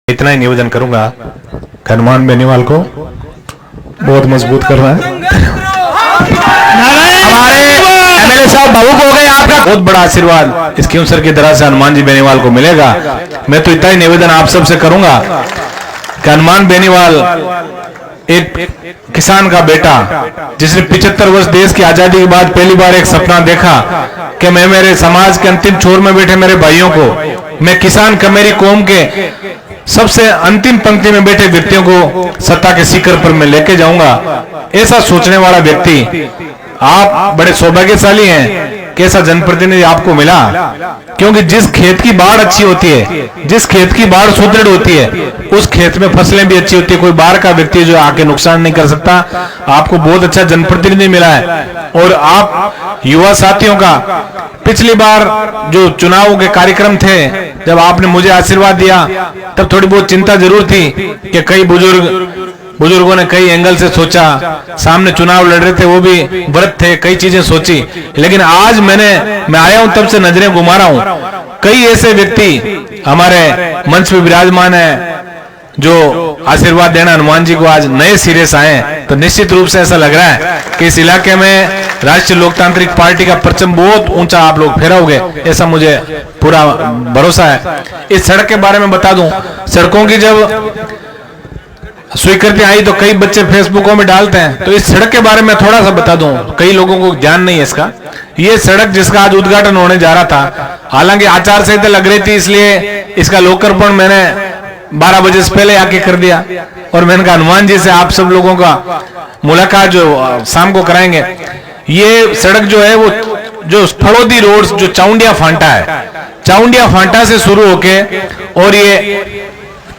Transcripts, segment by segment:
इतना ही निवेदन करूंगा, हनुमान बेनीवाल को बहुत मजबूत करना है। हमारे एमएलए साहब भावुक हो गए, आपका बहुत बड़ा आशीर्वाद इस क्यूसर की तरह से हनुमान जी बेनीवाल को मिलेगा। मैं तो इतना ही निवेदन आप सबसे करूंगा कि हनुमान बेनीवाल एक किसान का बेटा जिसने 75 वर्ष देश की आजादी के बाद पहली बार एक सपना देखा कि मैं मेरे समाज के अंतिम छोर में बैठे मेरे भाइयों को, मैं किसान का मेरी कौम के सबसे अंतिम पंक्ति में बैठे व्यक्तियों को सत्ता के शिखर पर मैं लेके जाऊंगा। ऐसा सोचने वाला व्यक्ति, आप बड़े सौभाग्यशाली हैं कि ऐसा जनप्रतिनिधि आपको मिला, क्योंकि जिस खेत की बाढ़ अच्छी होती है, जिस खेत की बाढ़ सुदृढ़ होती है, उस खेत में फसलें भी अच्छी होती है। कोई बाहर का व्यक्ति जो आके नुकसान नहीं कर सकता। आपको बहुत अच्छा जनप्रतिनिधि मिला है। और आप युवा साथियों का पिछली बार जो चुनाव के कार्यक्रम थे, जब आपने मुझे आशीर्वाद दिया तब थोड़ी बहुत चिंता जरूर थी कि कई बुजुर्गों ने कई एंगल से सोचा, सामने चुनाव लड़ रहे थे, वो भी व्रत थे, कई चीजें सोची। लेकिन आज मैं आया हूं तब से नजरें घुमा रहा हूं। कई ऐसे व्यक्ति हमारे मंच पे विराजमान है जो आशीर्वाद देना हनुमान जी को आज नए सिरे से आए। तो निश्चित रूप से ऐसा लग रहा है कि इस इलाके में राष्ट्रीय लोकतांत्रिक पार्टी का परचम बहुत ऊंचा आप लोग फहराओगे, ऐसा मुझे पूरा भरोसा है। इस सड़क के बारे में बता दूं, सड़कों की जब स्वीकृति आई तो कई बच्चे फेसबुकों में डालते हैं, तो इस सड़क के बारे में थोड़ा सा बता दूं, कई लोगों को ज्ञान नहीं है इसका। ये सड़क जिसका आज उद्घाटन होने जा रहा था, हालांकि आचार संहिता लग रही थी, इसलिए इसका लोकार्पण मैंने 12 बजे से पहले आके कर दिया। और मैंने कहा हनुमान जी से आप सब लोगों का मुलाकात जो शाम को कराएंगे। ये सड़क जो है वो जो फड़ोदी रोड जो चाउंडिया फांटा है, चाउंडिया फांटा से शुरू होके और ये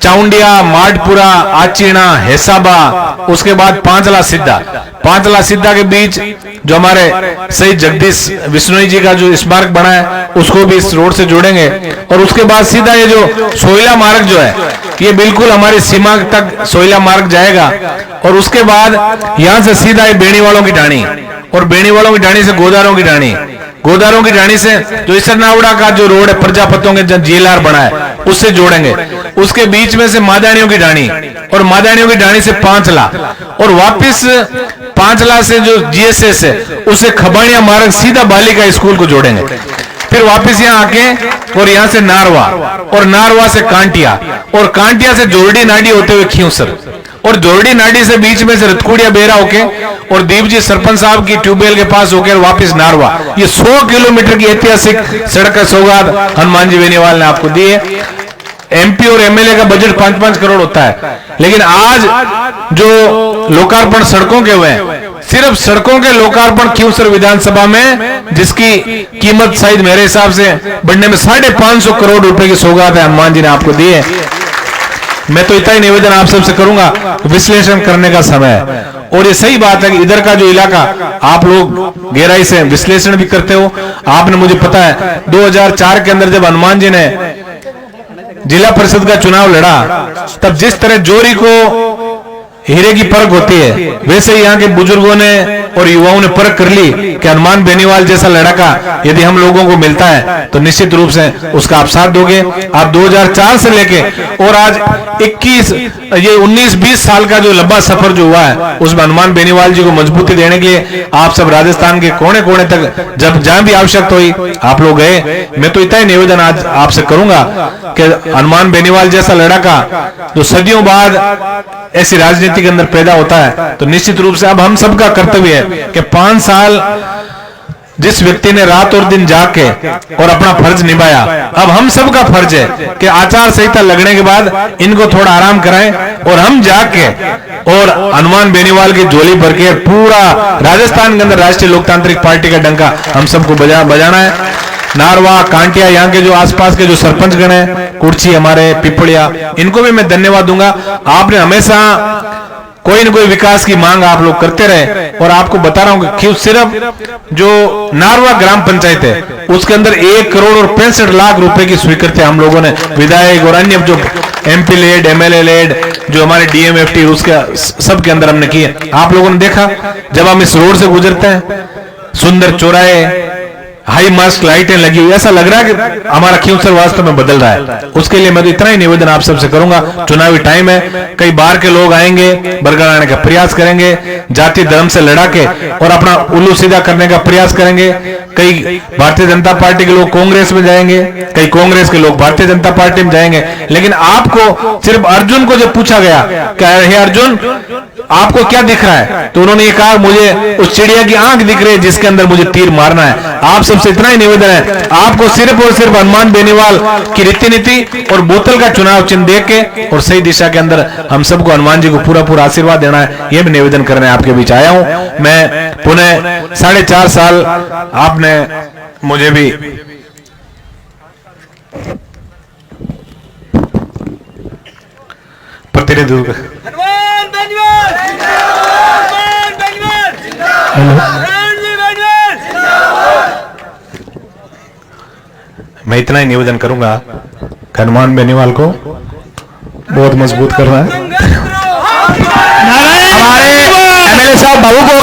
चाउंडिया, माडपुरा, आचीना, हेसाबा, उसके बाद पांचला सिद्धा के बीच जो हमारे शहीद जगदीश बिश्नोई जी का जो स्मारक बना है उसको भी इस रोड से जोड़ेंगे। और उसके बाद सीधा ये जो सोयला मार्ग जो है, ये बिल्कुल हमारी सीमा तक सोयला मार्ग जाएगा। और उसके बाद यहां से सीधा ये बेनीवालों की ढाणी, और बेनीवालों की ढाणी से गोदारों की ढाणी, गोदारों की ढाणी से जो इसरनावड़ा का जो रोड है प्रजापतियों के जीएलआर बना है उससे जोड़ेंगे। उसके बीच में से मादानियों की ढाणी, और मादानियों की ढाणी से पांचला, और वापस पांचला से जो जीएसएस है उसे खबाड़िया मार्ग सीधा बालिका स्कूल को जोड़ेंगे। फिर वापस यहाँ आके और यहाँ से नारवा, और नारवा से कांटिया, और कांटिया से जोरडी नाडी होते हुए खींवसर, और जोरडी नाडी से बीच में से रतकुड़िया बेरा होके और दीप जी सरपंच साहब की ट्यूबवेल के पास होकर वापस नारवा। ये 100 किलोमीटर की ऐतिहासिक सड़क का सौगात हनुमान जी बेनीवाल ने आपको दी है। एमपी और एमएलए का बजट 5-5 करोड़ होता है, लेकिन आज जो लोकार्पण सड़कों के हुए हैं, सिर्फ सड़कों के लोकार्पण क्यूसर विधानसभा में जिसकी कीमत शायद मेरे हिसाब से बढ़ने में 550 करोड़ रुपए की सौगात है हनुमान जी ने आपको दी है। मैं तो इतना ही निवेदन आप सबसे करूंगा, विश्लेषण करने का समय है। और ये सही बात है कि इधर का जो इलाका आप लोग गहराई से विश्लेषण भी करते हो। आपने, मुझे पता है 2004 के अंदर जब हनुमान जी ने जिला परिषद का चुनाव लड़ा, तब जिस तरह जोरी को हीरे की परख होती है, वैसे ही यहाँ के बुजुर्गों ने और युवाओं ने परख कर ली कि हनुमान बेनीवाल जैसा लड़का यदि हम लोगों को मिलता है तो निश्चित रूप से उसका आप साथ दोगे। आप 2004 से लेके और आज 19-20 साल का जो लंबा सफर जो हुआ है, उसमें हनुमान बेनीवाल जी को मजबूती देने के लिए आप सब राजस्थान के कोने कोने तक जब जहां भी आवश्यकता हुई आप लोग गए। मैं तो इतना ही निवेदन आज आपसे करूंगा कि हनुमान बेनीवाल जैसा लड़का जो सदियों बाद ऐसी राजनीति के अंदर पैदा होता है, तो निश्चित रूप से अब हम सबका कर्तव्य है कि 5 साल जिस व्यक्ति ने रात और दिन जाग के और अपना फर्ज निभाया, अब हम सबका फर्ज है कि आचार संहिता लगने के बाद इनको थोड़ा आराम कराएं और हम जाग के और हनुमान बेनीवाल की झोली भर के पूरा राजस्थान के अंदर राष्ट्रीय लोकतांत्रिक पार्टी का डंका हम सबको बजाना है। नारवा, कांटिया, यहाँ के जो आसपास के जो सरपंच गण है, कुर्ची, हमारे पिपड़िया, इनको भी मैं धन्यवाद दूंगा। आपने हमेशा कोई न कोई विकास की मांग आप लोग करते रहे। और आपको बता रहा हूं कि सिर्फ जो नारवा ग्राम पंचायत है उसके अंदर 1 करोड़ और 65 लाख रुपए की स्वीकृति हम लोगों ने विधायक और अन्य जो एमपी लेड, एमएलए लेड, जो हमारे डीएमएफटी उसके सबके अंदर हमने किए। आप लोगों ने देखा जब हम इस रोड से गुजरते हैं, सुंदर चौराहे, हाई मास्क लाइटें लगी हुई, ऐसा लग रहा है कि हमारा खियूंसर वास्तव में बदल रहा है। उसके लिए मैं तो इतना ही निवेदन आप सबसे करूंगा, चुनावी टाइम है, कई बाहर के लोग आएंगे, बरगलाने का प्रयास करेंगे, जाति धर्म से लड़ा के और अपना उल्लू सीधा करने का प्रयास करेंगे। कई भारतीय जनता पार्टी के लोग कांग्रेस में जाएंगे, कई कांग्रेस के लोग भारतीय जनता पार्टी में जाएंगे। लेकिन आपको सिर्फ अर्जुन को जब पूछा गया कि हे अर्जुन आपको क्या दिख रहा है, तो उन्होंने ये कहा मुझे उस चिड़िया की आंख दिख रही है जिसके अंदर मुझे तीर मारना है। आप सबसे इतना ही निवेदन है, आपको सिर्फ और सिर्फ हनुमान बेनीवाल की रीति नीति और बोतल का चुनाव चिन्ह देख के और सही दिशा के अंदर हम सबको हनुमान जी को पूरा पूरा आशीर्वाद देना है, यह भी निवेदन करने आपके बीच आया हूं। मैं पुनः 4.5 साल आपने मुझे भी प्रतिनिधित्व मैं इतना ही निवेदन करूंगा, हनुमान बेनीवाल को बहुत मजबूत करना है। हमारे एमएलए साहब बाबू को